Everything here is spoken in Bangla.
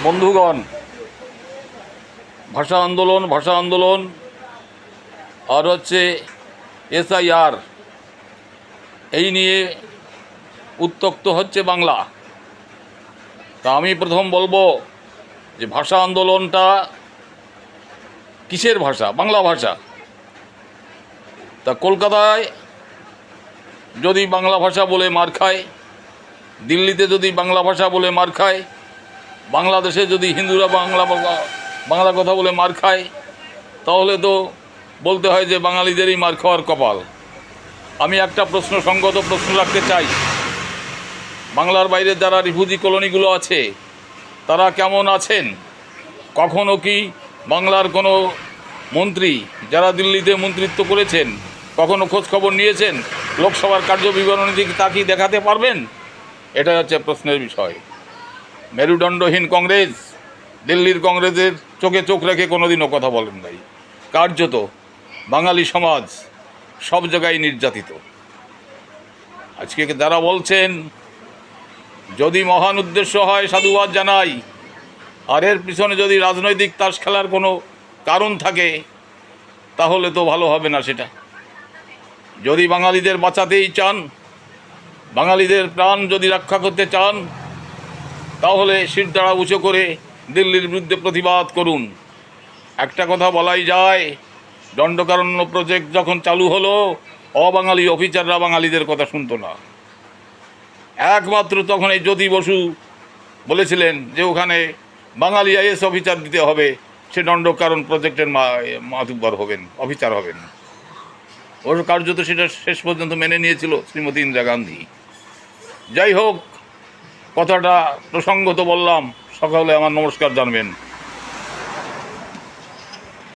বন্ধুগণ, ভাষা আন্দোলন আর হচ্ছে SIR এই নিয়ে উত্তক্ত হচ্ছে বাংলা। তা আমি প্রথম বলবো যে ভাষা আন্দোলনটা কিসের ভাষা? বাংলা ভাষা। তা কলকাতায় যদি বাংলা ভাষা বলে মার খায়, দিল্লিতে যদি বাংলা ভাষা বলে মার খায়, বাংলাদেশে যদি হিন্দুরা বাংলা কথা বলে মার খায়, তাহলে তো বলতে হয় যে বাঙালিদেরই মার খাওয়ার কপাল। আমি একটা সঙ্গত প্রশ্ন রাখতে চাই, বাংলার বাইরে যারা রিফিউজি কলোনিগুলো আছে তারা কেমন আছেন? কখনো কি বাংলার কোনো মন্ত্রী যারা দিল্লিতে মন্ত্রিত্ব করেছেন কখনো খোঁজখবর নিয়েছেন? লোকসভার কার্যবিবরণী দিকে তা কি দেখাতে পারবেন? এটা হচ্ছে প্রশ্নের বিষয়। মেরুদণ্ডহীন কংগ্রেস দিল্লির কংগ্রেসের চোখে চোখ রেখে কোনোদিনও কথা বলেন নাই। কার্যত বাঙালি সমাজ সব জায়গায় নির্যাতিত। আজকে যারা বলছেন যদি মহান উদ্দেশ্য হয় সাধুবাদ জানাই, আর এর পিছনে যদি রাজনৈতিক তাস খেলার কোনো কারণ থাকে তাহলে তো ভালো হবে না। সেটা যদি বাঙালিদের বাঁচাতেই চান, বাঙালিদের প্রাণ যদি রক্ষা করতে চান, তাহলে শিরদাঁড়া উঁচু করে দিল্লির বিরুদ্ধে প্রতিবাদ করুন। একটা কথা বলাই যায়, দণ্ডকারণ্য প্রজেক্ট যখন চালু হলো, অবাঙালি অফিসাররা বাঙালিদের কথা শুনতো না। একমাত্র তখন এই জ্যোতি বসু বলেছিলেন যে ওখানে বাঙালি IAS অফিসার দিতে হবে, সে দণ্ডকারণ প্রজেক্টের মাতুব্বর হবেন, অফিসার হবেন। অবশ্য কার্যত সেটা শেষ পর্যন্ত মেনে নিয়েছিল শ্রীমতী ইন্দিরা গান্ধী। যাই হোক, কথাটা প্রসঙ্গত বললাম, সকলে আমার নমস্কার জানবেন।